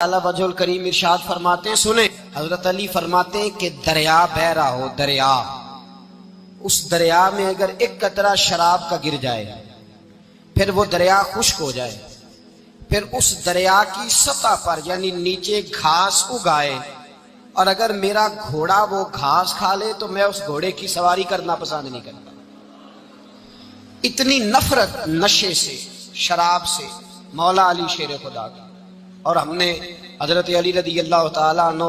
اللہ وجل کریم ارشاد فرماتے ہیں، سنیں حضرت علی فرماتے ہیں کہ دریا بہ رہا ہو، دریا، اس دریا میں اگر ایک قطرہ شراب کا گر جائے پھر وہ دریا خشک ہو جائے، پھر اس دریا کی سطح پر یعنی نیچے گھاس اگائے، اور اگر میرا گھوڑا وہ گھاس کھا لے تو میں اس گھوڑے کی سواری کرنا پسند نہیں کرتا۔ اتنی نفرت نشے سے، شراب سے مولا علی شیر خدا کی۔ اور ہم نے حضرت علی رضی اللہ تعالیٰ عنہ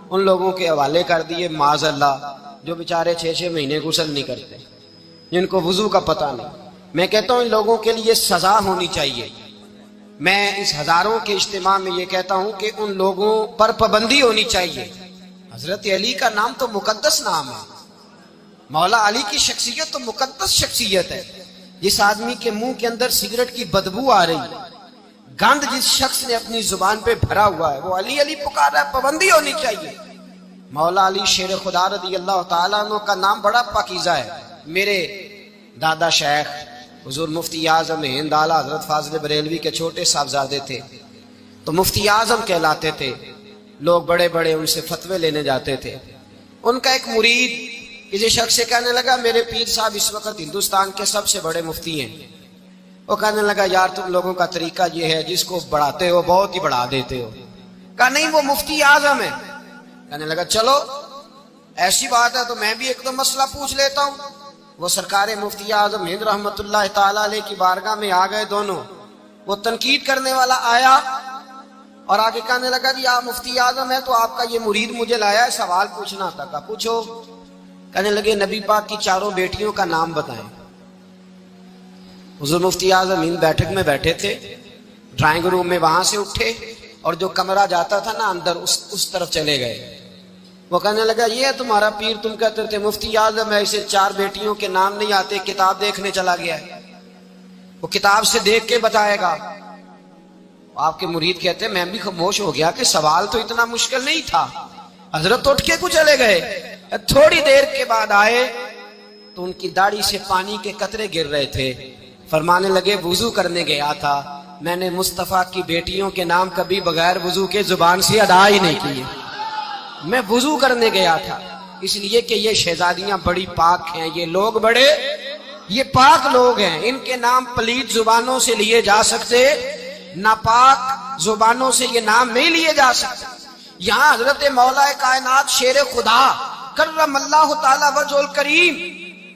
ان لوگوں کے حوالے کر دیے معاذ اللہ جو بیچارے 6 مہینے غسل نہیں کرتے، جن کو وضو کا پتہ نہیں۔ میں کہتا ہوں ان لوگوں کے لیے سزا ہونی چاہیے۔ میں اس ہزاروں کے اجتماع میں یہ کہتا ہوں کہ ان لوگوں پر پابندی ہونی چاہیے۔ حضرت علی کا نام تو مقدس نام ہے، مولا علی کی شخصیت تو مقدس شخصیت ہے۔ جس آدمی کے منہ کے اندر سگریٹ کی بدبو آ رہی ہے، گند جس شخص نے اپنی زبان پہ بھرا ہوا ہے، وہ علی علی پکار رہا ہے، پابندی ہونی چاہیے۔ مولا علی شیر خدا رضی اللہ تعالیٰ عنہ کا نام بڑا پاکیزہ ہے۔ میرے دادا شیخ حضور مفتی اعظم ہند اعلیٰ حضرت فاضل بریلوی کے چھوٹے صاحبزادے تھے، تو مفتی اعظم کہلاتے تھے، لوگ بڑے بڑے ان سے فتوے لینے جاتے تھے۔ ان کا ایک مرید کسی شخص سے کہنے لگا میرے پیر صاحب اس وقت ہندوستان کے سب سے بڑے مفتی ہیں۔ وہ کہنے لگا یار تم لوگوں کا طریقہ یہ ہے، جس کو بڑھاتے ہو بہت ہی بڑھا دیتے ہو۔ کہا نہیں وہ مفتی اعظم ہے۔ کہنے لگا چلو ایسی بات ہے تو میں بھی ایک دو مسئلہ پوچھ لیتا ہوں۔ وہ سرکار مفتی اعظم ہند رحمت اللہ تعالیٰ علیہ کی بارگاہ میں آ گئے دونوں۔ وہ تنقید کرنے والا آیا اور آگے کہنے لگا جی آپ مفتی اعظم ہے تو آپ کا یہ مرید مجھے لایا ہے سوال پوچھنا تھا۔ کہا پوچھو۔ کہنے لگے نبی پاک کی 4 بیٹیوں کا نام بتائیں۔ حضور مفتی اعظم ہند بیٹھک میں بیٹھے تھے، ڈرائنگ روم میں وہاں سے اٹھے اور جو کمرہ جاتا تھا نا اندر اس طرف چلے گئے۔ وہ کہنے لگا یہ ہے تمہارا پیر، تم کہتے تھے مفتی اعظم ہے، اسے 4 بیٹیوں کے نام نہیں آتے، کتاب دیکھنے چلا گیا ہے، وہ کتاب سے دیکھ کے بتائے گا۔ آپ کے مرید کہتے ہیں میں بھی خاموش ہو گیا کہ سوال تو اتنا مشکل نہیں تھا۔ حضرت اٹھ کے کچھ چلے گئے، تھوڑی دیر کے بعد آئے تو ان کی داڑھی سے پانی کے قطرے گر رہے تھے۔ فرمانے لگے وضو کرنے گیا تھا، میں نے مصطفیٰ کی بیٹیوں کے نام کبھی بغیر وضو کے زبان سے ادا ہی نہیں کیے، میں وضو کرنے گیا تھا، اس لیے کہ یہ شہزادیاں بڑی پاک ہیں، یہ لوگ بڑے یہ پاک لوگ ہیں، ان کے نام پلیت زبانوں سے لیے جا سکتے، ناپاک زبانوں سے یہ نام نہیں لیے جا سکتے۔ یہاں حضرت مولا کائنات شیر خدا کرم اللہ تعالی وجہ الکریم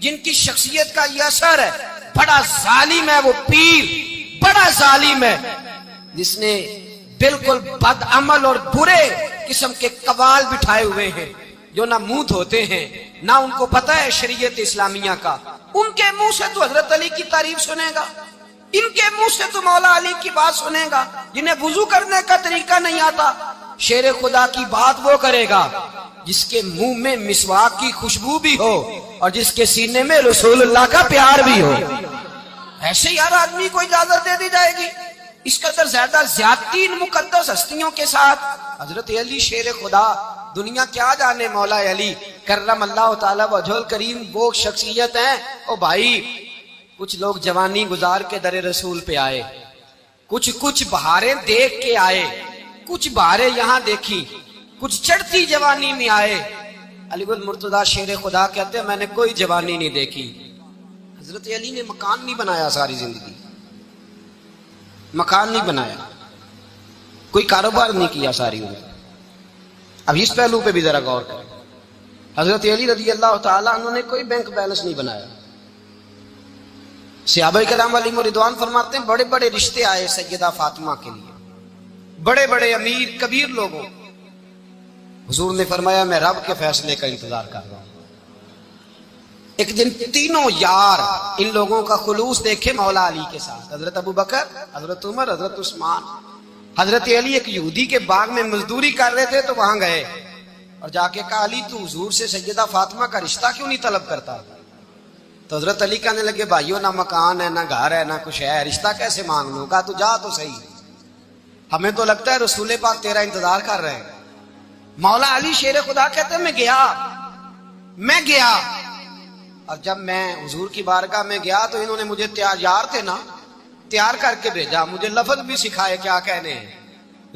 جن کی شخصیت کا یہ اثر ہے، بڑا ظالم ہے وہ پیر، بڑا ظالم ہے جس نے بالکل بد عمل اور برے قسم کے قوال بٹھائے ہوئے ہیں، جو نہ منہ دھوتے ہیں نہ ان کو پتہ ہے شریعت اسلامیہ کا۔ ان کے منہ سے تو حضرت علی کی تعریف سنے گا، ان کے منہ سے تو مولا علی کی بات سنے گا، جنہیں وضو کرنے کا طریقہ نہیں آتا۔ شیر خدا کی بات وہ کرے گا جس کے منہ میں مسواک کی خوشبو بھی ہو اور جس کے سینے میں رسول اللہ کا پیار بھی ہو۔ ایسے ہی ہر آدمی کو اجازت دے دی جائے گی؟ اس قدر زیادہ زیادتی ان مقدس ہستیوں کے ساتھ۔ حضرت علی شیر خدا، دنیا کیا جانے مولا علی کرم اللہ تعالی وجہ الکریم وہ شخصیت ہیں۔ او بھائی کچھ لوگ جوانی گزار کے در رسول پہ آئے، کچھ بہاریں دیکھ کے آئے، کچھ بہاریں یہاں دیکھی، کچھ چڑھتی جوانی میں آئے۔ علی گل مرتضیٰ شیر خدا کہتے ہیں میں نے کوئی جوانی نہیں دیکھی۔ حضرت علی نے مکان نہیں بنایا، ساری زندگی مکان نہیں بنایا، کوئی کاروبار نہیں کیا ساری عمر۔ اب اس پہلو پہ بھی ذرا غور کریں، حضرت علی رضی اللہ تعالیٰ عنہ نے کوئی بینک بیلنس نہیں بنایا۔ صحابہ کرام علیہم رضوان فرماتے ہیں بڑے بڑے رشتے آئے سیدہ فاطمہ کے لیے، بڑے بڑے امیر کبیر لوگوں، حضور نے فرمایا میں رب کے فیصلے کا انتظار کر رہا ہوں۔ ایک دن تینوں یار ان لوگوں کا خلوص دیکھے مولا علی کے ساتھ، حضرت ابو بکر، حضرت عمر، حضرت عثمان۔ حضرت علی ایک یہودی کے باغ میں مزدوری کر رہے تھے تو وہاں گئے اور جا کے کہا علی تو حضور سے سیدہ فاطمہ کا رشتہ کیوں نہیں طلب کرتا؟ تو حضرت علی کہنے لگے بھائیو نہ مکان ہے نہ گھر ہے نہ کچھ ہے، رشتہ کیسے مانگ لوں؟ کہا تو جا تو صحیح، ہمیں تو لگتا ہے رسول پاک تیرا انتظار کر رہے ہیں۔ مولا علی شیر خدا کہتے ہیں میں گیا اور جب میں حضور کی بارگاہ میں گیا تو انہوں نے مجھے یار تھے نا، تیار کر کے بھیجا، مجھے لفظ بھی سکھائے کیا کہنے ہیں۔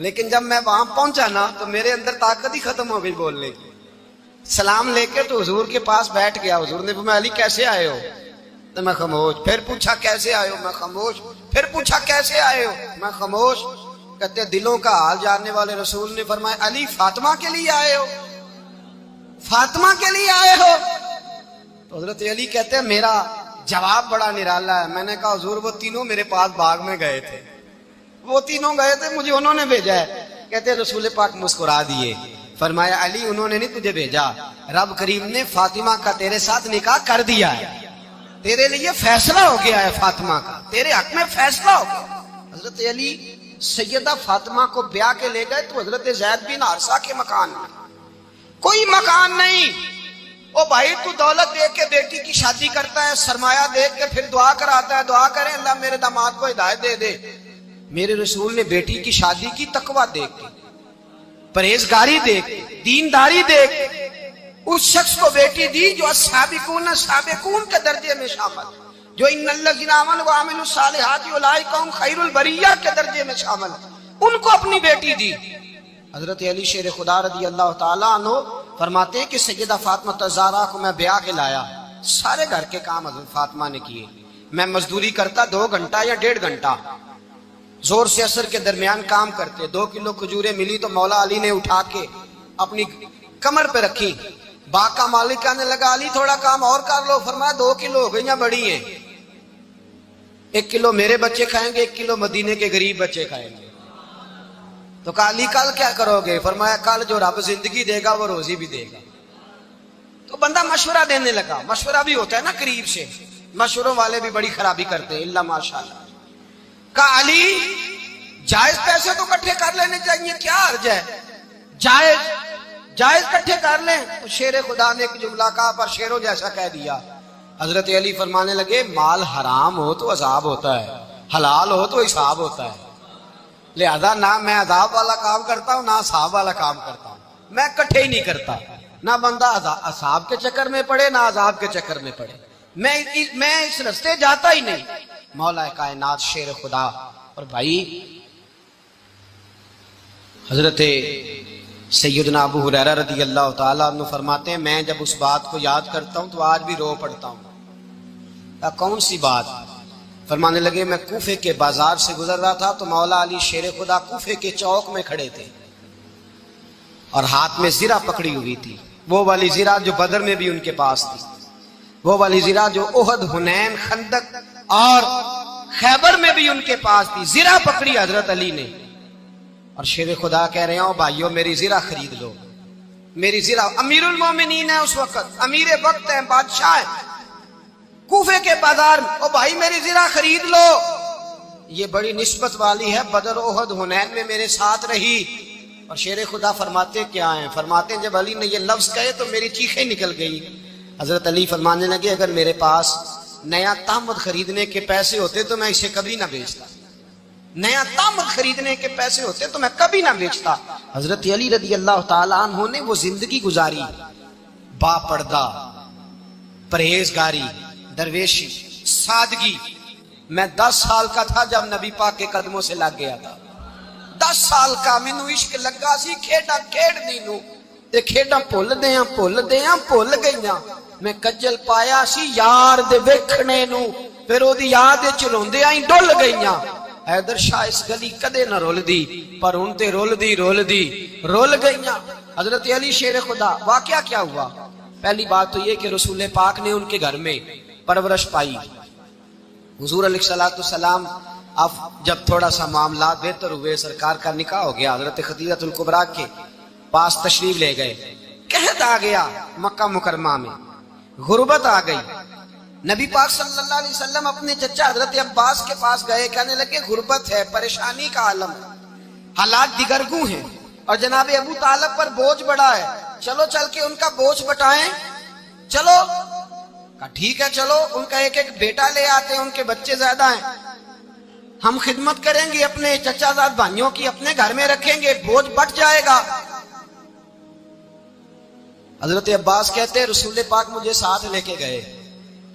لیکن جب میں وہاں پہنچا نا تو میرے اندر طاقت ہی ختم ہو گئی بولنے کی. سلام لے کے تو حضور کے پاس بیٹھ گیا. حضور نے فرمایا علی کیسے آئے ہو؟ تو میں خاموش. پھر پوچھا کیسے آئے ہو؟ میں خاموش. پھر پوچھا کیسے آئے ہو؟ میں خاموش. کہتے دلوں کا حال جاننے والے رسول نے فرمایا علی فاطمہ کے لیے آئے ہو؟ فاطمہ کے لیے آئے ہو؟ تو حضرت علی کہتے ہیں میرا جواب بڑا نرالا ہے. میں نے کہا حضور وہ تینوں میرے پاس باغ میں گئے تھے, وہ تینوں گئے تھے, مجھے انہوں نے بھیجا ہے. کہتے رسول پاک مسکرا دیے. فرمایا علی انہوں نے نہیں تجھے بھیجا, رب کریم نے فاطمہ کا تیرے ساتھ نکاح کر دیا ہے, تیرے لیے فیصلہ ہو گیا ہے فاطمہ کا, تیرے حق میں فیصلہ ہو گیا. حضرت علی سیدہ فاطمہ کو بیاہ کے لے گئے تو حضرت زید بن حارثہ کے مکان میں کوئی مکان نہیں. او بھائی تو دولت دیکھ کے بیٹی کی شادی کرتا ہے, سرمایہ دیکھ کے پھر دعا کراتا ہے, دعا کریں اللہ میرے داماد کو ہدایت دے دے. میرے رسول نے بیٹی کی شادی کی تقویٰ دیکھ کے, پرہیزگاری دیکھ کے, دینداری دیکھ کے اس شخص کو بیٹی دی جو سابقون کے درجے میں شامل, جو ان الذین آمنوا وعملوا الصالحات اولئک هم خیر البریہ کے درجے میں شامل, ان کو اپنی بیٹی دی. حضرت علی شیر خدا رضی اللہ تعالیٰ عنہ فرماتے ہیں کہ سیدہ فاطمہ الزہرا کو میں بیاہ کے لایا, سارے گھر کے کام حضرت فاطمہ نے کیے. میں مزدوری کرتا 2 گھنٹہ یا 1.5 گھنٹہ, زور سے عصر کے درمیان کام کرتے. 2 کلو کھجوریں ملی تو مولا علی نے اٹھا کے اپنی کمر پہ رکھی. باغ کا مالک کہنے لگا علی تھوڑا کام اور کر لو. فرمایا 2 کلو ہو گئیاں بڑی ہیں, 1 کلو میرے بچے کھائیں گے, 1 کلو مدینے کے غریب بچے کھائیں گے. تو کہا علی کل کیا کرو گے؟ فرمایا کل جو رب زندگی دے گا وہ روزی بھی دے گا. تو بندہ مشورہ دینے لگا. مشورہ بھی ہوتا ہے نا قریب سے, مشوروں والے بھی بڑی خرابی کرتے ہیں اللہ ماشاءاللہ. کہا علی جائز پیسے تو اکٹھے کر لینے چاہیے, کیا حرج ہے, جائز اکٹھے کر لیں. تو شیر خدا نے ایک جملہ کہا پر شیروں جیسا کہہ دیا. حضرت علی فرمانے لگے مال حرام ہو تو عذاب ہوتا ہے, حلال ہو تو حساب ہوتا ہے. لہذا نہ میں عذاب والا کام کرتا ہوں نہ حساب والا کام کرتا ہوں, میں اکٹھے ہی نہیں کرتا. نہ بندہ حساب کے چکر میں پڑے نہ عذاب کے چکر میں پڑے, میں اس رستے جاتا ہی نہیں. مولا کائنات شیر خدا. اور بھائی حضرت سیدنا ابو ہریرہ رضی اللہ تعالیٰ عنہ فرماتے ہیں میں جب اس بات کو یاد کرتا ہوں تو آج بھی رو پڑتا ہوں. کون سی بات؟ فرمانے لگے میں کوفے کے بازار سے گزر رہا تھا تو مولا علی شیر خدا کوفے کے چوک میں کھڑے تھے اور ہاتھ میں زرہ پکڑی ہوئی تھی, وہ والی زرہ جو بدر میں بھی ان کے پاس تھی, وہ والی زرہ جو احد, حنین, خندق اور خیبر میں بھی ان کے پاس تھی. زرہ پکڑی حضرت علی نے اور شیر خدا کہہ رہے ہیں بھائیو میری زرہ خرید لو. میری زرہ, امیر المومنین ہے اس وقت, امیر وقت ہے, بادشاہ ہے کوفے کے بازار میں, او بھائی میری زرہ خرید لو. یہ بڑی نسبت والی ہے, بدر, احد, حنین میں میرے ساتھ رہی. اور شیر خدا فرماتے کیا ہیں؟ فرماتے ہیں جب علی نے یہ لفظ کہے تو میری چیخیں نکل گئی. حضرت علی فرمانے لگے اگر میرے پاس نیا تامد خریدنے کے پیسے ہوتے تو میں اسے کبھی نہ بیچتا, نیا تامد خریدنے کے پیسے ہوتے تو میں کبھی نہ بیچتا. حضرت علی رضی اللہ تعالیٰ عنہ نے وہ زندگی گزاری, با پردہ, پرہیزگاری, درویشی, سادگی. میں 10 سال کا تھا جب نبی پاک کے قدموں سے لگ گیا تھا. 10 سال کا مینوں عشق لگا سی, کھیڈا کھیڈ دی نو تے کھیڈا بھول گئیاں. میں کجل پایا سی یار دے ویکھنے نو, پھر او دی یاد وچ روندیاں ہی ڈل گئیاں. حیدر شاہ اس گلی کدے نہ رول دی پر ہن تے رول گئیاں. حضرت علی شیر خدا. واقعہ کیا ہوا؟ پہلی بات تو یہ کہ رسول پاک نے ان کے گھر میں پرورش پائی. حضور علیہ الصلوۃ والسلام اب جب تھوڑا سا معاملات بہتر ہوئے, سرکار کا نکاح ہو گیا, حضرت خدیجہ الکبریٰ کے پاس تشریف لے گئے. قحط آ گیا مکہ مکرمہ میں, غربت آ گئی. نبی پاک صلی اللہ علیہ وسلم اپنے چچا حضرت عباس کے پاس گئے, کہنے لگے غربت ہے, پریشانی کا عالم ہے, حالات دگرگوں ہیں اور جناب ابو طالب پر بوجھ بڑا ہے, چلو چل کے ان کا بوجھ بٹائیں. چلو کہا ٹھیک ہے چلو, ان کا ایک بیٹا لے آتے ہیں, ان کے بچے زیادہ ہیں, ہم خدمت کریں گے اپنے چچا زاد بھائیوں کی, اپنے گھر میں رکھیں گے, بوجھ بٹ جائے گا. حضرت عباس کہتے ہیں رسول پاک مجھے ساتھ لے کے گئے.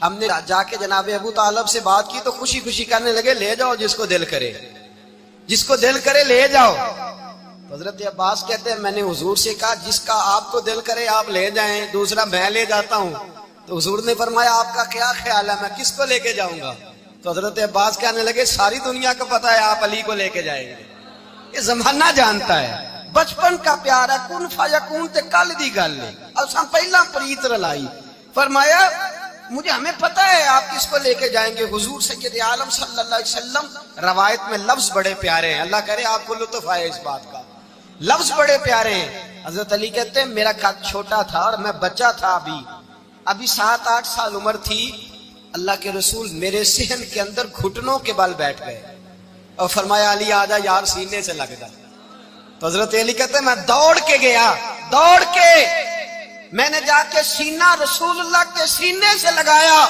ہم نے جا کے جناب ابو طالب سے بات کی تو خوشی خوشی کرنے لگے لے جاؤ جس کو دل کرے, جس کو دل کرے لے جاؤ. تو حضرت عباس کہتے ہیں میں نے حضور سے کہا جس کا آپ کو دل کرے آپ لے جائیں، دوسرا میں لے جاتا ہوں۔ تو حضور نے فرمایا آپ کا کیا خیال ہے، میں کس کو لے کے جاؤں گا؟ تو حضرت عباس کہنے لگے ساری دنیا کو پتا ہے آپ علی کو لے کے جائیں گے، یہ زمانہ جانتا ہے، بچپن کا پیار ہے، کن فیکون تے کل دی گل ہے، اساں پہلا پریت رلائی۔ فرمایا مجھے ہمیں پتہ ہے آپ کس کو لے کے جائیں گے، حضور سید عالم صلی اللہ علیہ وسلم۔ روایت میں لفظ بڑے پیارے ہیں، اللہ کرے آپ کو لطف آئے اس بات کا، لفظ بڑے پیارے ہیں۔ حضرت علی کہتے ہیں میرا قد چھوٹا تھا اور میں بچہ تھا، ابھی 7-8 سال عمر تھی، اللہ کے رسول میرے صحن کے اندر گھٹنوں کے بل بیٹھ گئے اور فرمایا علی آجا یار سینے سے لگ جا۔ تو حضرت علی کہتے ہیں میں دوڑ کے گیا، دوڑ کے میں نے جا کے سینہ رسول اللہ کے سینے سے لگایا۔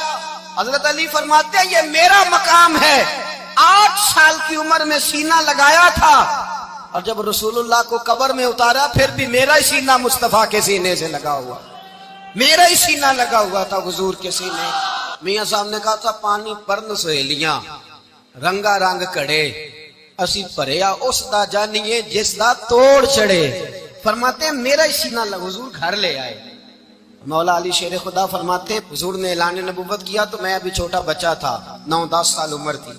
حضرت علی فرماتے ہیں یہ میرا مقام ہے، 8 سال کی عمر میں سینہ لگایا تھا، اور جب رسول اللہ کو قبر میں اتارا پھر بھی میرا ہی سینہ مصطفیٰ کے سینے سے لگا ہوا، میرا ہی سینہ لگا ہوا تھا حضور کے سینے۔ میاں صاحب نے کہا تھا پانی پرن سہیلیاں رنگا رنگ کڑے، اسی پریا اس دا جانیے جس دا توڑ چڑے۔ فرماتے ہیں میرا ہی سینہ لگا، حضور گھر لے آئے۔ مولا علی شیر خدا فرماتے ہیں حضور نے اعلان نبوت کیا تو میں ابھی چھوٹا بچہ تھا، 9-10 سال عمر تھی۔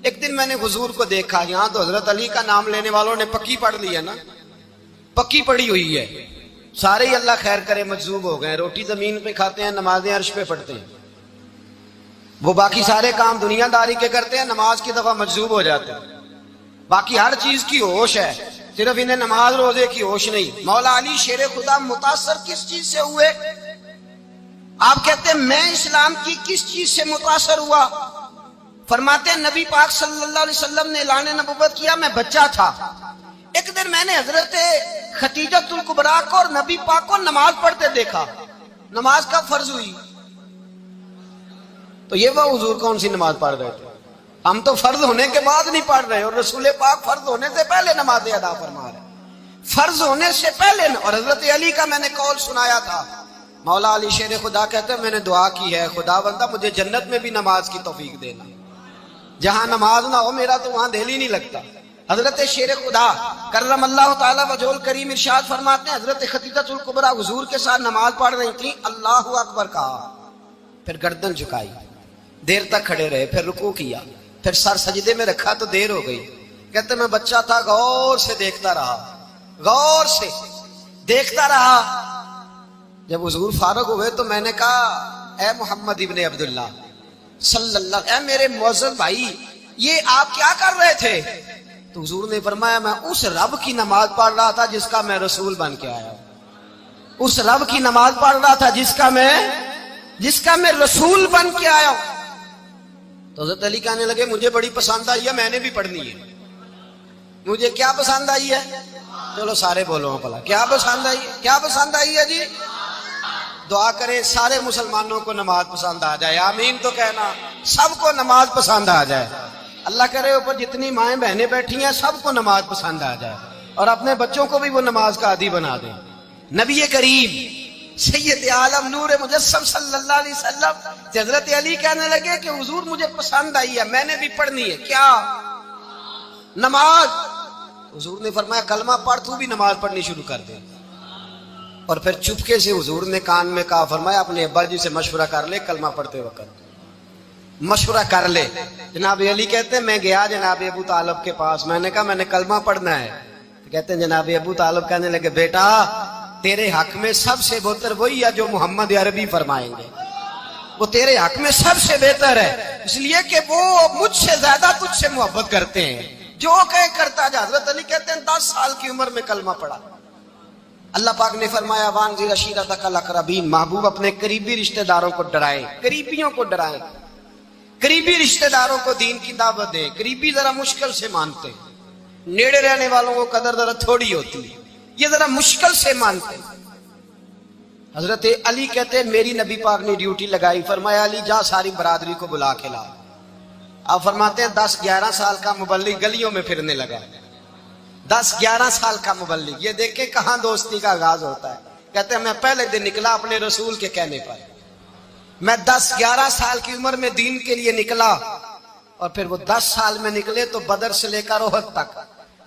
ایک دن میں نے حضور کو دیکھا، یہاں تو حضرت علی کا نام لینے والوں نے پکی پڑھ لی ہے نا، پکی پڑھی ہوئی ہے، سارے ہی اللہ خیر کرے مجذوب ہو گئے، روٹی زمین پہ کھاتے ہیں، نمازیں عرش پہ پڑھتے ہیں، وہ باقی سارے کام دنیا داری کے کرتے ہیں، نماز کی دفعہ مجذوب ہو جاتے ہیں، باقی ہر چیز کی ہوش ہے، صرف انہیں نماز روزے کی ہوش نہیں۔ مولا علی شیر خدا متاثر کس چیز سے ہوئے؟ آپ کہتے ہیں میں اسلام کی کس چیز سے متاثر ہوا؟ فرماتے ہیں نبی پاک صلی اللہ علیہ وسلم نے اعلان نبوت کیا، میں بچہ تھا، ایک دن میں نے حضرت خدیجۃ الکبریٰ کو اور نبی پاک کو نماز پڑھتے دیکھا۔ نماز کب فرض ہوئی؟ تو یہ وہ حضور کون سی نماز پڑھ رہے تھے؟ ہم تو فرض ہونے کے بعد نہیں پڑھ رہے، اور رسول پاک فرض ہونے سے پہلے نماز ادا فرما رہے، فرض ہونے سے پہلے۔ اور حضرت علی کا میں نے قول سنایا تھا، مولا علی شیر خدا کہتے ہیں میں نے دعا کی ہے خدا بندہ مجھے جنت میں بھی نماز کی توفیق دینا، جہاں نماز نہ ہو میرا تو وہاں دل ہی نہیں لگتا۔ حضرت شیر خدا کرم اللہ تعالی وجہ الکریم ارشاد فرماتے ہیں حضرت خدیجۃ الکبریٰ حضور کے ساتھ نماز پڑھ رہی تھی، اللہ اکبر کہا، پھر گردن جھکائی، دیر تک کھڑے رہے، پھر رکوع کیا، پھر سر سجدے میں رکھا تو دیر ہو گئی۔ کہتے میں بچہ تھا، غور سے دیکھتا رہا، غور سے دیکھتا رہا۔ جب حضور فارغ ہوئے تو میں نے کہا اے محمد ابن عبداللہ صلی اللہ، اے میرے معزز بھائی یہ آپ کیا کر رہے تھے؟ تو حضور نے فرمایا میں اس رب کی نماز پڑھ رہا تھا جس کا میں رسول بن کے آیا ہوں، اس رب کی نماز پڑھ رہا تھا جس کا میں رسول بن کے آیا ہوں۔ تو حضرت علی کہنے لگے مجھے بڑی پسند آئی ہے، میں نے بھی پڑھنی ہے۔ مجھے کیا پسند آئی ہے؟ چلو سارے بولو پلا کیا پسند آئی ہے؟ کیا پسند آئی ہے جی؟ دعا کرے سارے مسلمانوں کو نماز پسند آ جائے، آمین تو کہنا، سب کو نماز پسند آ جائے۔ اللہ کرے اوپر جتنی مائیں بہنیں بیٹھی ہیں سب کو نماز پسند آ جائے، اور اپنے بچوں کو بھی وہ نماز کا عادی بنا دیں۔ نبی کریم سید عالم نور مجسم صلی اللہ علیہ وسلم حضرت علی کہنے لگے کہ حضور مجھے پسند آئی ہے، میں نے بھی پڑھنی ہے، کیا؟ نماز۔ حضور نے فرمایا کلمہ پڑھ، تو بھی نماز پڑھنی شروع کر دے۔ اور پھر چپکے سے حضور نے کان میں کہا، فرمایا اپنے ابا جی سے مشورہ کر لے، کلمہ پڑھتے وقت مشورہ کر لے۔ جناب علی کہتے ہیں میں گیا جناب ابو طالب کے پاس، میں نے کہا میں نے کلمہ پڑھنا ہے۔ کہتے ہیں جناب ابو طالب کہنے لگے بیٹا تیرے حق میں سب سے بہتر وہی ہے جو محمد عربی فرمائیں گے، وہ تیرے حق میں سب سے بہتر ہے، اس لیے کہ وہ مجھ سے زیادہ تجھ سے محبت کرتے ہیں، جو کہے کرتا جا۔ حضرت علی کہتے ہیں 10 سال کی عمر میں کلمہ پڑھا۔ اللہ پاک نے فرمایا وانذر عشیرتک الاقربین، محبوب اپنے قریبی رشتہ داروں کو ڈرائیں، قریبیوں کو ڈرائیں، قریبی رشتہ داروں کو دین کی دعوت دیں۔ قریبی ذرا مشکل سے مانتے ہیں، نیڑے رہنے والوں کو قدر ذرا تھوڑی ہوتی ہے، یہ ذرا مشکل سے مانتے ہیں۔ حضرت علی کہتے ہیں میری نبی پاک نے ڈیوٹی لگائی، فرمایا علی جا ساری برادری کو بلا کے لا۔ آپ فرماتے ہیں 10-11 سال کا مبلغ گلیوں میں پھرنے لگا، 10-11 سال کا مبلغ، یہ دیکھیں کہاں دوستی کا آغاز ہوتا ہے۔ کہتے ہیں میں پہلے دن نکلا اپنے رسول کے کہنے پر، میں 10-11 سال کی عمر میں دین کے لیے نکلا، اور پھر وہ 10 سال میں نکلے تو بدر سے لے کر احد تک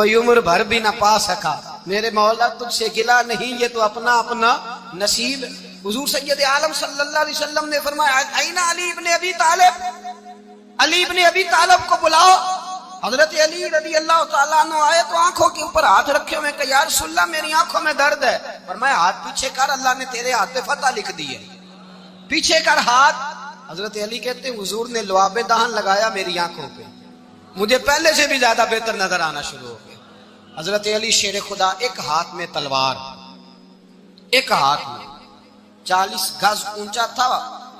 کوئی عمر بھر بھی نہ پا سکا، میرے مولا تجھ سے گلا نہیں، یہ تو اپنا اپنا نصیب۔ حضور سید عالم صلی اللہ علیہ وسلم نے فرمایا این علی ابن ابی طالب، علی ابن ابی طالب کو بلاؤ۔ حضرت علی رضی اللہ تعالیٰ عنہ آئے تو آنکھوں کے اوپر ہاتھ رکھے ہوئے کہ یا رسول اللہ میری آنکھوں میں درد ہے۔ فرمایا ہاتھ پیچھے کر، اللہ نے تیرے ہاتھ پہ فتح لکھ دی ہے، پیچھے کر ہاتھ۔ حضرت علی کہتے ہیں حضور نے لعاب دہن لگایا میری آنکھوں پہ، مجھے پہلے سے بھی زیادہ بہتر نظر آنا شروع ہو گیا۔ حضرت علی شیر خدا، ایک ہاتھ میں تلوار، ایک ہاتھ میں 40 گز اونچا تھا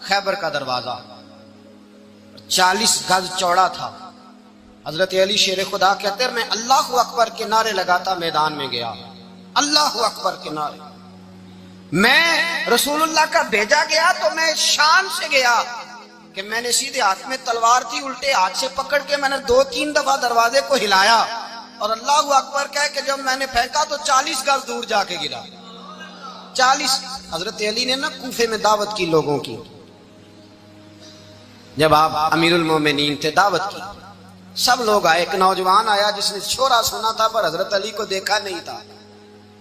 خیبر کا دروازہ، 40 گز چوڑا تھا۔ حضرت علی شیر خدا کہتے ہیں میں اللہ اکبر کے نعرے لگاتا میدان میں گیا، اللہ اکبر کے نعرے۔ میں رسول اللہ کا بھیجا گیا تو میں شان سے گیا کہ میں نے سیدھے ہاتھ میں تلوار تھی، الٹے ہاتھ سے پکڑ کے میں نے 2-3 دفعہ دروازے کو ہلایا اور اللہ اکبر کہہ کہ جب میں نے پھینکا تو 40 گز دور جا کے گرا۔ 40۔ حضرت علی نے نا کوفے میں دعوت کی لوگوں کی، جب آپ امیر المومنین تھے، دعوت کی، سب لوگ آئے۔ ایک نوجوان آیا جس نے شورا سنا تھا پر حضرت علی کو دیکھا نہیں تھا،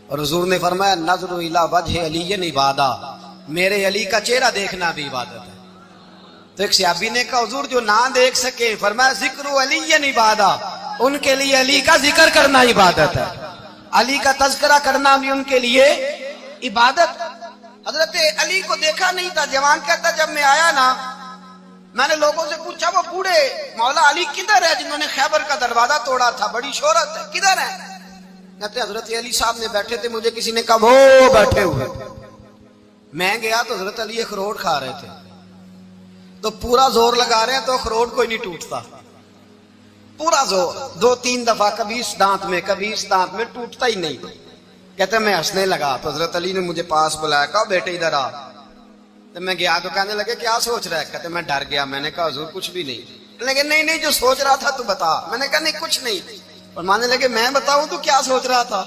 اور حضور نے فرمایا نظر الی وجہ علی عبادہ، میرے علی کا چہرہ دیکھنا بھی عبادت ہے۔ تو ایک صحابی نے کہا حضور جو نہ دیکھ سکے، فرمایا ذکر علی عبادہ، ان کے لیے علی کا ذکر کرنا عبادت ہے، علی کا تذکرہ کرنا بھی ان کے لیے عبادت۔ حضرت علی کو دیکھا نہیں تھا۔ جوان کہتا جب میں آیا نا، میں نے لوگوں سے پوچھا وہ بوڑھے مولا علی کدھر ہے جنہوں نے خیبر کا دروازہ توڑا تھا، بڑی شہرت ہے، کدھر ہے؟ کہتے حضرت علی صاحب نے بیٹھے تھے، مجھے کسی نے کہا وہ بیٹھے ہوئے۔ میں گیا تو حضرت علی اخروٹ کھا رہے تھے، تو پورا زور لگا رہے ہیں تو اخروٹ کوئی نہیں ٹوٹتا، پورا زور 2-3 دفعہ، کبھی اس دانت میں کبھی اس دانت میں، ٹوٹتا ہی نہیں۔ کہتے میں ہنسنے لگا تو حضرت علی نے مجھے پاس بلایا، کہا بیٹے ادھر آ۔ تو میں گیا تو کہنے لگے کیا سوچ رہا ہے؟ کہتے میں ڈر گیا، میں نے کہا حضور کچھ بھی نہیں۔ لیکن نہیں جو سوچ رہا تھا تو بتا۔ میں نے کہا نہیں کچھ نہیں۔ فرمانے لگے میں بتاؤں تو کیا سوچ رہا تھا؟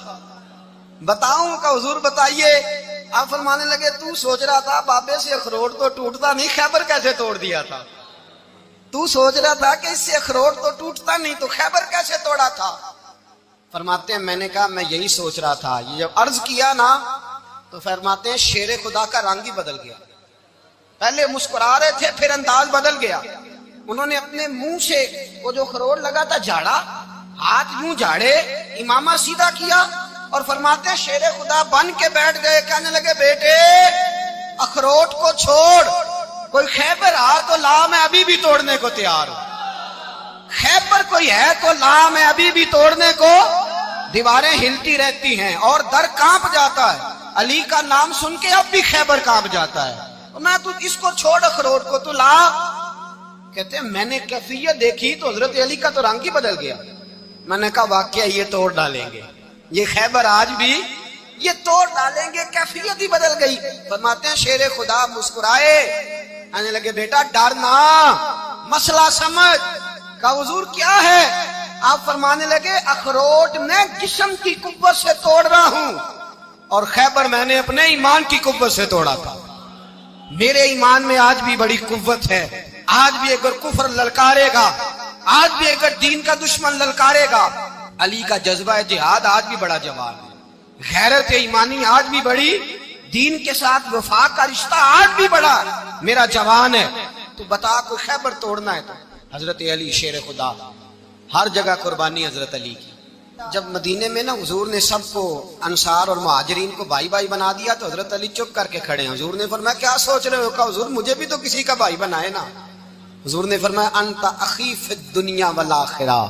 بتاؤں؟ کہ حضور بتائیے۔ آپ فرمانے لگے تو سوچ رہا تھا بابے سے اخروٹ تو ٹوٹتا نہیں، خیبر کیسے توڑ دیا تھا؟ تو سوچ رہا تھا کہ اس سے اخروٹ تو ٹوٹتا نہیں تو خیبر کیسے توڑا تھا؟ فرماتے ہیں میں نے کہا میں یہی سوچ رہا تھا۔ یہ جب عرض کیا نا تو فرماتے ہیں شیر خدا کا رنگ ہی بدل گیا، پہلے مسکرا رہے تھے پھر انداز بدل گیا۔ انہوں نے اپنے منہ سے وہ جو خروٹ لگا تھا جھاڑا، ہاتھ یوں جھاڑے، امامہ سیدھا کیا، اور فرماتے ہیں شیر خدا بن کے بیٹھ گئے۔ کہنے لگے بیٹے اخروٹ کو چھوڑ، کوئی خیبر آ تو لا، میں ابھی بھی توڑنے کو تیار ہوں۔ خیبر کوئی ہے تو لا، میں ابھی بھی توڑنے کو۔ دیواریں ہلتی رہتی ہیں اور در کانپ جاتا ہے، علی کا نام سن کے اب بھی خیبر کانپ جاتا ہے۔ میں تو اس کو چھوڑ اخروٹ کو تو لا۔ کہتے ہیں میں نے کیفیت دیکھی تو حضرت علی کا تو رنگ ہی بدل گیا۔ میں نے کہا واقعہ یہ توڑ ڈالیں گے، یہ خیبر آج بھی یہ توڑ ڈالیں گے، کیفیت ہی بدل گئی۔ فرماتے ہیں شیر خدا مسکرائے، آنے لگے بیٹا ڈرنا، مسئلہ سمجھ۔ کہا حضور کیا ہے؟ آپ فرمانے لگے اخروٹ میں جسم کی قوت سے توڑ رہا ہوں اور خیبر میں نے اپنے ایمان کی قوت سے توڑا تھا۔ میرے ایمان میں آج بھی بڑی قوت ہے، آج بھی اگر کفر للکارے گا، آج بھی اگر دین کا دشمن للکارے گا، علی کا جذبہ جہاد آج بھی بڑا جوان ہے، غیرت ایمانی آج بھی بڑی، دین کے ساتھ وفا کا رشتہ آج بھی بڑا میرا جوان ہے۔ تو بتا کو خیبر توڑنا ہے تو حضرت علی شیر خدا، ہر جگہ قربانی حضرت علی کی۔ جب مدینے میں نا حضور نے سب کو انصار اور مہاجرین کو بھائی بھائی بنا دیا تو حضرت علی چپ کر کے کھڑے ہیں۔ حضور نے فرمایا کیا سوچ رہے ہو؟ کہا حضور مجھے بھی تو کسی کا بھائی بنائے نا۔ حضور نے فرمایا انت اخی فی الدنیا والآخرہ،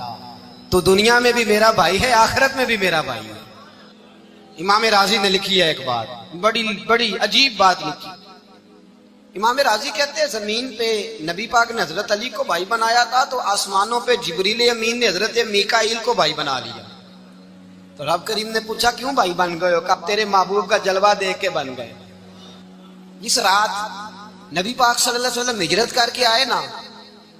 تو دنیا میں بھی میرا بھائی ہے، آخرت میں بھی میرا بھائی ہے۔ امام راضی نے لکھی ہے ایک بات، بڑی عجیب بات لکھی۔ امام راضی کہتے ہیں زمین پہ نبی پاک نے حضرت علی کو بھائی بنایا تھا تو آسمانوں پہ جبریل امین نے حضرت میکائیل کو بھائی بنا لیا۔ تو رب کریم نے پوچھا کیوں بھائی بن گئے ہو؟ کب تیرے محبوب کا جلوہ دیکھ کے بن گئے۔ اس رات نبی پاک صلی اللہ علیہ وسلم ہجرت کر کے آئے نا،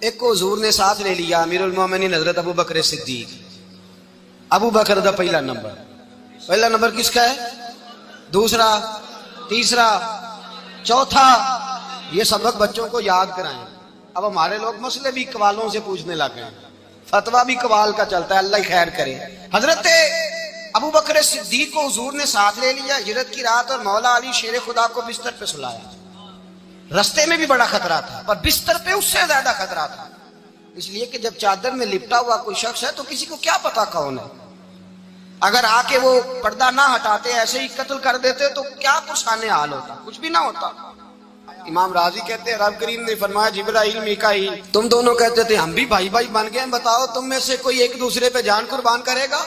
ایک کو حضور نے ساتھ لے لیا، امیر المومنین حضرت ابو بکر صدیق۔ ابو بکر دا پہلا نمبر کس کا ہے؟ دوسرا، تیسرا، چوتھا، یہ سبق بچوں کو یاد کرائیں۔ اب ہمارے لوگ مسئلے بھی قوالوں سے پوچھنے لگ گئے، فتویٰ بھی قوال کا چلتا ہے، اللہ ہی خیر کرے۔ حضرت ابو بکر صدیق کو حضور نے ساتھ لے لیا ہجرت کی رات، اور مولا علی شیر خدا کو بستر پہ سلایا۔ رستے میں بھی بڑا خطرہ تھا، پر بستر پہ اس سے زیادہ خطرہ تھا، اس لیے کہ جب چادر میں لپٹا ہوا کوئی شخص ہے تو کسی کو کیا پتا کون ہے، اگر آ کے وہ پردہ نہ ہٹاتے ایسے ہی قتل کر دیتے تو کیا پرسانے حال ہوتا، کچھ بھی نہ ہوتا۔ امام راضی کہتے ہیں رب کریم نے فرمایا جبرائیل میکائیل تم دونوں کہتے تھے ہم بھی بھائی بھائی بن گئے، بتاؤ تم میں سے کوئی ایک دوسرے پہ جان قربان کرے گا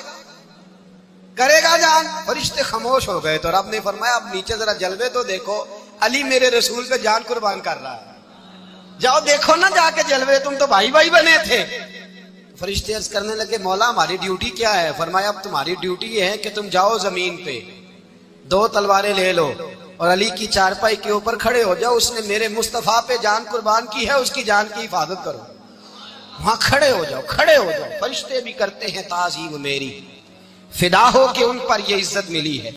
جان؟ فرشتے خاموش ہو گئے تو رب نے فرمایا اب نیچے ذرا جلوے تو دیکھو، علی میرے رسول پہ جان قربان کر رہا ہے، جاؤ دیکھو نا جا کے جلوے، تم تو بھائی بھائی بنے تھے۔ فرشتے عرض کرنے لگے مولا ہماری ڈیوٹی کیا ہے؟ فرمایا اب تمہاری ڈیوٹی یہ ہے کہ تم جاؤ زمین پہ 2 تلواریں لے لو اور علی کی چارپائی کے اوپر کھڑے ہو جاؤ، اس نے میرے مصطفیٰ پہ جان قربان کی ہے، اس کی جان کی حفاظت کرو۔ وہاں کھڑے ہو جاؤ۔ فرشتے بھی کرتے ہیں تعظیم میری، فدا ہو کہ ان پر یہ عزت ملی ہے۔